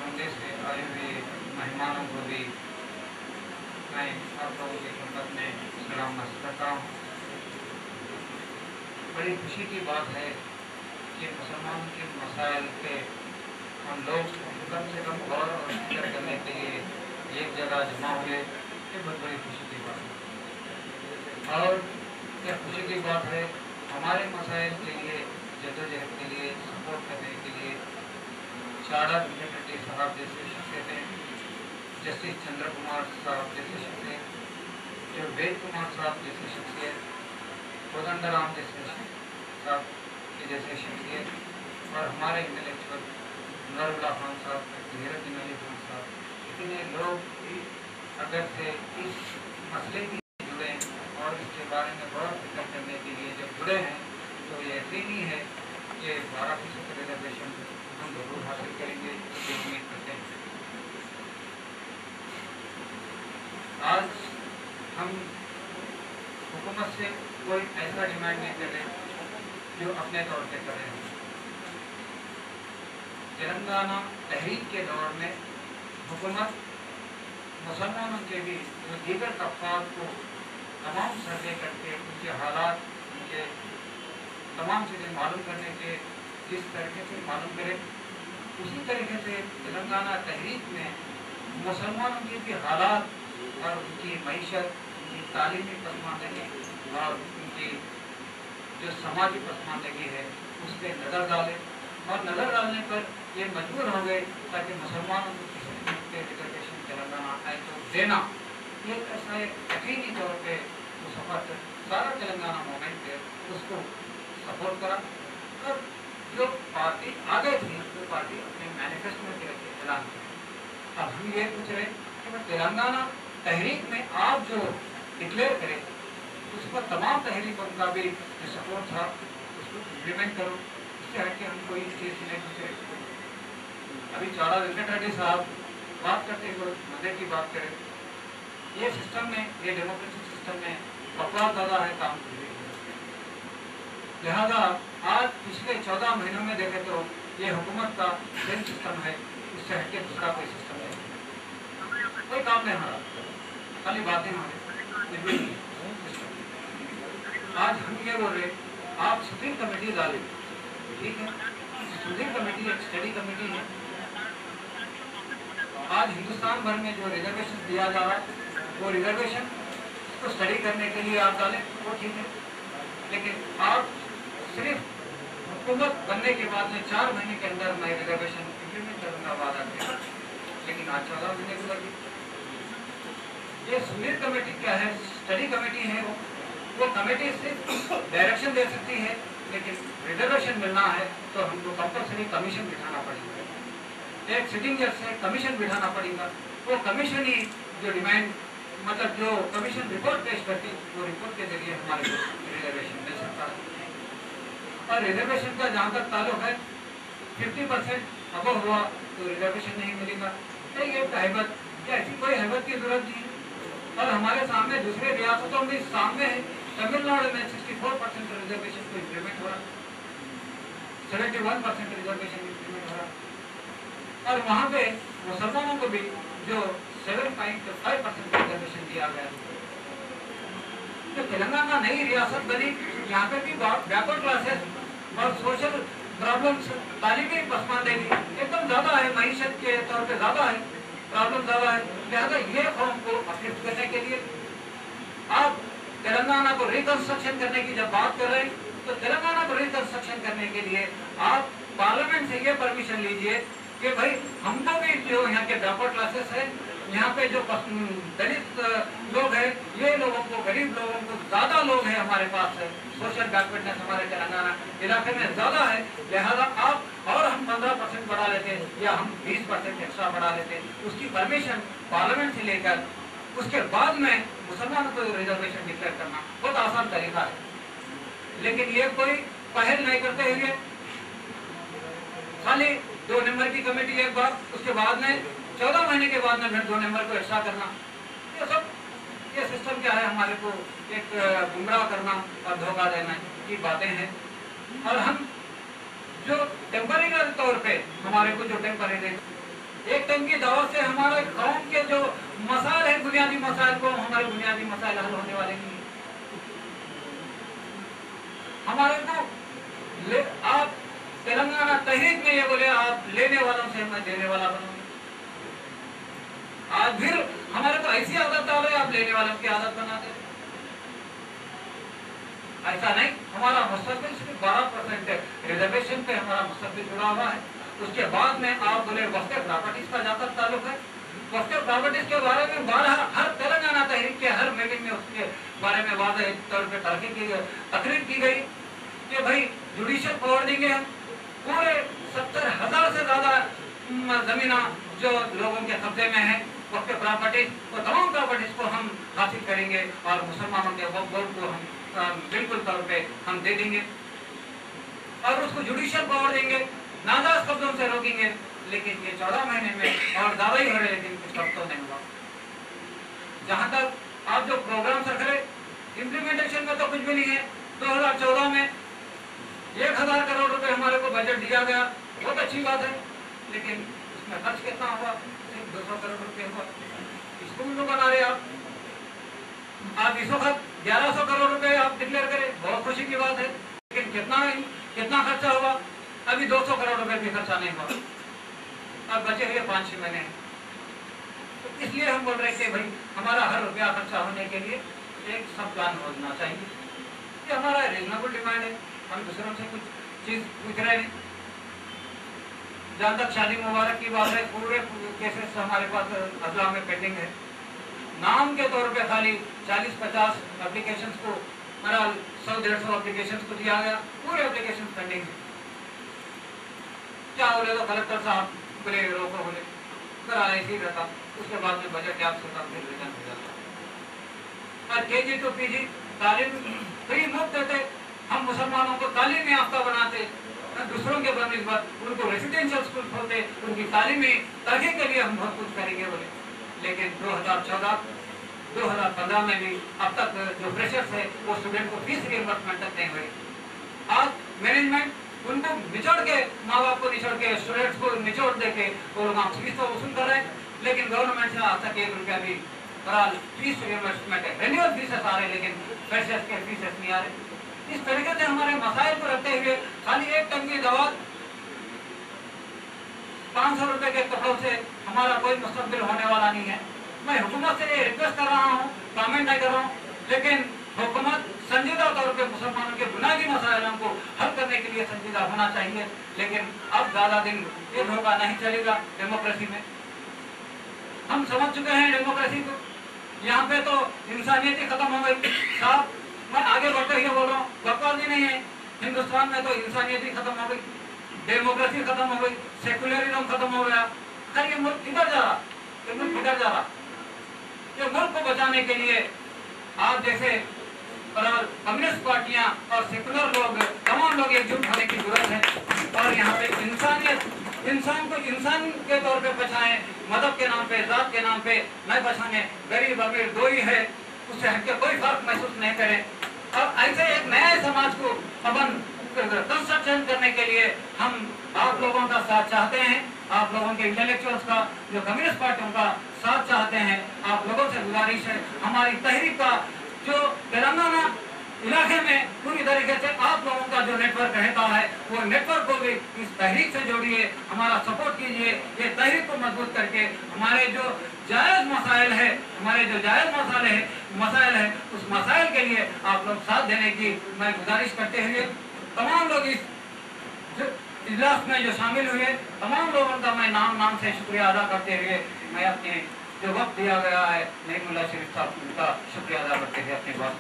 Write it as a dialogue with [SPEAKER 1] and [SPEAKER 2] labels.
[SPEAKER 1] मंदिर से आए हुए मेहमानों को भी मैं आप लोगों की खिदमत में सलाम अर्ज़ करता हूँ। बड़ी खुशी की बात है कि मुसलमानों के मसाइल पे हम लोग कम से कम गौर और फिक्र करने के लिए एक जगह जमा हुए, ये बहुत बड़ी खुशी की बात है। और यह खुशी की बात है हमारे मसाइल के लिए जद्दोजहद के लिए सपोर्ट करने के लिए चाड़ा रेड्डी साहब जैसे शख्सियतें, जस्टिस चंद्र कुमार साहब जैसे शख्सियत, जो वेद कुमार साहब जैसे शख्सियत, कोदंडराम जैसे साहब के जैसे शख्सियत और हमारे इंटेलेक्चुअल नूरुल्लाह खान साहब, ज़हीरुद्दीन अली खान साहब, इतने लोग अगर से इस मसले की जुड़े और इसके बारे में गौर फिक्र करने के लिए जब जुड़े हैं तो ये यकीनी है कि 12% रिजर्वेशन हम जरूर हासिल करेंगे, ये उम्मीद करते हैं। आज हम हुकूमत से कोई ऐसा डिमांड नहीं कर रहे जो अपने तौर पे कर रहे हैं। तेलंगाना तहरीक के दौर में हुकूमत मुसलमानों के भी जो दीगर तबकात को तमाम सर्वे करके उनके हालात, उनके तमाम चीज़ें मालूम करने के जिस तरीके से मालूम करे, उसी तरीके से तेलंगाना तहरीक में मुसलमानों के भी हालात और उनकी मईशत, उनकी तालीमी पसमानदगी और उनकी जो समाजी पसमानदगी है उस पर नज़र डाले और नज़र डालने पर ये मजबूर हो गए ताकि मुसलमानों को किसी के रिजर्वेशन तेलंगाना आए तो देना, ये ऐसा एक यकीनी तौर पे उस वक्त सारा तेलंगाना मूवमेंट है उसको सपोर्ट करा। और जो पार्टी आगे थी वो पार्टी अपने मैनिफेस्टो में ऐलान किया। अब हम ये पूछ रहे कि तेलंगाना तहरीक में आप जो डिक्लेयर करें उस पर तमाम तहरीकों का भी जो सपोर्ट था उसको इम्प्लीमेंट करो, इससे हट के हम कोई चीज़ नहीं पूछ रहे। अभी चाड़ा रेड्डी साहब बात करते हुए मजे की बात करें, ये सिस्टम में, ये डेमोक्रेटिक सिस्टम में बकवास ज़्यादा है काम के लिए। लिहाजा आज पिछले 14 महीनों में देखें तो ये हुकूमत का सेम सिस्टम है, उससे हटके दूसरा कोई सिस्टम नहीं, कोई काम नहीं हो रहा, खाली बातें हो रही। आज हम ये बोल रहे आप सुप्रीम कमेटी डालें, ठीक है, सुप्रीम कमेटी एक स्टडी कमेटी है। आज हिंदुस्तान भर में जो रिजर्वेशन दिया जा रहा है वो रिजर्वेशन को स्टडी करने के लिए आप डालें, वो ठीक है, लेकिन आप सिर्फ हुकूमत बनने के बाद में 4 महीने के अंदर मैं रिजर्वेशन इम्प्लीमेंट करूँगा वादा किया, लेकिन आज 14 महीने को लगी। ये सुप्रीम कमेटी क्या है, स्टडी कमेटी है, वो कमेटी सिर्फ डायरेक्शन दे सकती है, लेकिन रिजर्वेशन मिलना है तो हमको कंपल्सरी कमीशन बिठाना पड़ेगा, एक सिटिंग जज से कमीशन बिठाना पड़ेगा। वो कमीशन ही जो डिमांड मतलब जो कमीशन रिपोर्ट पेश करती वो रिपोर्ट के जरिए हमारे को रिजर्वेशन मिल सकता है। और रिजर्वेशन का जहाँ तक ताल्लुक है 50% अबव हुआ तो रिजर्वेशन नहीं मिलेगा, ये हैबत, क्या ऐसी कोई हैबत की जरूरत नहीं है। और हमारे सामने दूसरे रियासतों में सामने है, तमिलनाडु में 64% रिजर्वेशन को इम्प्लीमेंट हो रहा, 71% रिजर्वेशन इम्प्लीमेंट हो रहा, और वहाँ पे मुसलमानों को भी जो 7.5% रिजर्वेशन दिया गया। तो तेलंगाना नई रियासत बनी, यहाँ पे भी बैकवर्ड क्लासेस और सोशल प्रॉब्लम्स, तालीमी पसमानदगी एकदम ज़्यादा है, मईशत के तौर पे ज़्यादा है, प्रॉब्लम ज़्यादा है। लिहाजा ये कौम को अपलिफ्ट करने के लिए आप तेलंगाना को रिकंस्ट्रक्शन करने की जब बात कर रहे हैं तो तेलंगाना को रिकंस्ट्रक्शन करने के लिए आप पार्लियामेंट से ये परमिशन लीजिए कि भाई हमको भी जो यहाँ के बैकवर्ड क्लासेस है, यहाँ पे जो दलित लोग हैं, ये लोगों को, गरीब लोगों को ज़्यादा लोग हैं हमारे पास है, सोशल बैकवर्डनेस हमारे तेलंगाना इलाके में ज़्यादा है। लिहाजा आप और हम 15% बढ़ा लेते या हम 20% एक्स्ट्रा बढ़ा लेते, उसकी परमिशन पार्लियामेंट से लेकर उसके बाद में मुसलमानों को रिजर्वेशन डिक्लेयर करना बहुत आसान तरीका है। लेकिन ये कोई पहल नहीं करते हुए खाली 2 नंबर की कमेटी एक बार, उसके बाद में 14 महीने के बाद में फिर 2 नंबर को एक्स्ट्रा करना, ये सिस्टम क्या है, हमारे को एक गुमराह करना और धोखा देना की बातें हैं। और हम जो टेम्परेरी तौर पे हमारे को जो टेम्परेरी एक टाइम की दवा से हमारे गांव के जो मसाइल है, बुनियादी मसाइल को, हमारे बुनियादी मसाइल हल होने वाले नहीं है। हमारे को आप तेलंगाना तहरीक में ये बोले आप लेने वालों से मैं देने वाला बनूंगा, आज फिर हमारे को ऐसी आदत डालो आप लेने वालों की आदत बना दे। ऐसा नहीं, हमारा मुस्तकबिल सिर्फ 12% रिजर्वेशन पे हमारा मुस्तकबिल जुड़ा हुआ है। उसके बाद में आप बोले वक्फ प्रॉपर्टीज का जहाँ तक ताल्लुक है, वक्फ प्रॉपर्टीज के बारे में हर तेलंगाना तहरीक के हर मीटिंग में उसके बारे में वाज़ेह तौर पे तकरीर की गई कि भाई जुडिशियल पावर देंगे हम, पूरे 70,000 से ज्यादा जमीन जो लोगों के कब्जे में है वक्फ प्रॉपर्टीज, वो तमाम प्रॉपर्टीज को हम हासिल करेंगे और मुसलमानों के वक्फ बोर्ड को हम बिल्कुल तौर पे हम दे देंगे और उसको जुडिशियल पावर देंगे, नाजायज कब्जों से रोकेंगे। लेकिन ये 14 महीने में और ज्यादा ही हो रहे, लेकिन कुछ कब तो नहीं हुआ। जहां तक आप जो प्रोग्राम रख रहे इम्प्लीमेंटेशन में तो कुछ भी नहीं है। 2014 में 1,000 करोड़ रुपए हमारे को बजट दिया गया, बहुत अच्छी बात है, लेकिन उसमें खर्च कितना हुआ? सिर्फ 200 करोड़ रुपए हुआ। स्कूल तो बना रहे आप इस वक्त 1100 करोड़ रुपए आप डिक्लेयर करें, बहुत खुशी की बात है, लेकिन कितना खर्चा हुआ? अभी 200 करोड़ रुपए भी खर्चा नहीं हुआ, अब बचे हुए 5-6 महीने हैं। तो इसलिए हम बोल रहे हैं कि भाई हमारा हर रुपया खर्चा होने के लिए एक सब प्लान होना चाहिए। ये हमारा रीजनेबल डिमांड है, हम दूसरों से कुछ चीज पूछ रहे हैं। जहाँ तक शादी मुबारक की बात है, पूरे केसेस हमारे पास अदला में पेंडिंग है। नाम के तौर पे खाली 40-50 एप्लीकेशंस को, मेरा 100-150 एप्लीकेशंस को दिया गया, पूरे एप्लीकेशन पेंडिंग है। क्या बोले तो कलेक्टर साहब बोले रोको, बोले फिर ऐसे ही रहता, उसके बाद में बजट गैप होता, फिर रिटर्न हो जाता। और KG to PG तालीम फ्री मुफ्त देते, हम मुसलमानों को तालीम याफ्ता बनाते, दूसरों के बनस्बत उनको रेसिडेंशियल स्कूल खोलते, उनकी तालीमी तरक्की के लिए हम बहुत कुछ करेंगे बोले। लेकिन 2014-2015 में भी अब तक जो प्रेशर्स है वो स्टूडेंट को फीस रिइंबर्समेंट तक नहीं हुई। आज मैनेजमेंट उनको निचोड़ के, माँ बाप को निचोड़ के, स्टूडेंट्स को निचोड़ दे के वो लोग फीस तो वसूल कर रहे हैं, लेकिन गवर्नमेंट से आज तक 1 रुपया भी बहरहाल फीस रिइंबर्समेंट है। रेन्यूअल फीसेस आ रहे, लेकिन फ्रेशर्स के फीसेस नहीं आ रहे। इस तरीके से हमारे मसाइल को रखते हुए खाली एक टन की दवा 500 रुपए के कपड़ों से हमारा कोई मुस्तकबिल होने वाला नहीं है। मैं हुकूमत से ये रिक्वेस्ट कर रहा हूँ, कमेंट नहीं कर रहा हूँ, लेकिन हुकूमत संजीदा तौर पे मुसलमानों के बुनियादी मसाइलों को हल करने के लिए संजीदा होना चाहिए। लेकिन अब ज्यादा दिन ये धोखा नहीं चलेगा डेमोक्रेसी में। हम समझ चुके हैं डेमोक्रेसी को, यहाँ पे तो इंसानियत ही खत्म हो गई साहब। मैं आगे बढ़ते हुए बोल रहा हूँ, बकवास ही नहीं है, हिंदुस्तान में तो इंसानियत ही खत्म हो गई, डेमोक्रेसी खत्म हो गई, सेकुलरिज्म खत्म हो गया। खैर ये मुल्क किधर जा रहा, ये मुल्क किधर जा रहा? ये मुल्क को बचाने के लिए आप जैसे कम्युनिस्ट पार्टियां और सेकुलर लोग, तमाम लोग एकजुट होने की जरूरत है। और यहाँ पे इंसानियत, इंसान को इंसान के तौर पे बचाएं, मदद के नाम पे, जात के नाम पे नहीं बचाने। गरीब अमीर दो ही है, उससे हटके कोई फर्क महसूस नहीं करे। और ऐसे एक नए समाज को अपन कंस्ट्रक्शन करने के लिए हम आप लोगों का साथ चाहते हैं, आप लोगों के इंटेलेक्चुअल्स का, जो कम्युनिस्ट पार्टियों का साथ चाहते हैं। आप लोगों से गुजारिश है, हमारी तहरीक का जो तेलंगाना इलाके में पूरी तरीके से आप लोगों का जो नेटवर्क रहता है, वो नेटवर्क को भी इस तहरीक से जोड़िए, हमारा सपोर्ट कीजिए। ये तहरीक को मजबूत करके हमारे जो जायज मसाइल है, हमारे जो जायज मसाइल है उस मसाइल के लिए आप लोग साथ देने की मैं गुजारिश करते हुए, तमाम लोग इस इजलास में जो शामिल हुए, तमाम लोगों का मैं नाम से शुक्रिया अदा करते हुए, मैं अपने जो वक्त दिया गया है नईमुल्लाह शरीफ साहब का शुक्रिया अदा करते हुए अपनी बात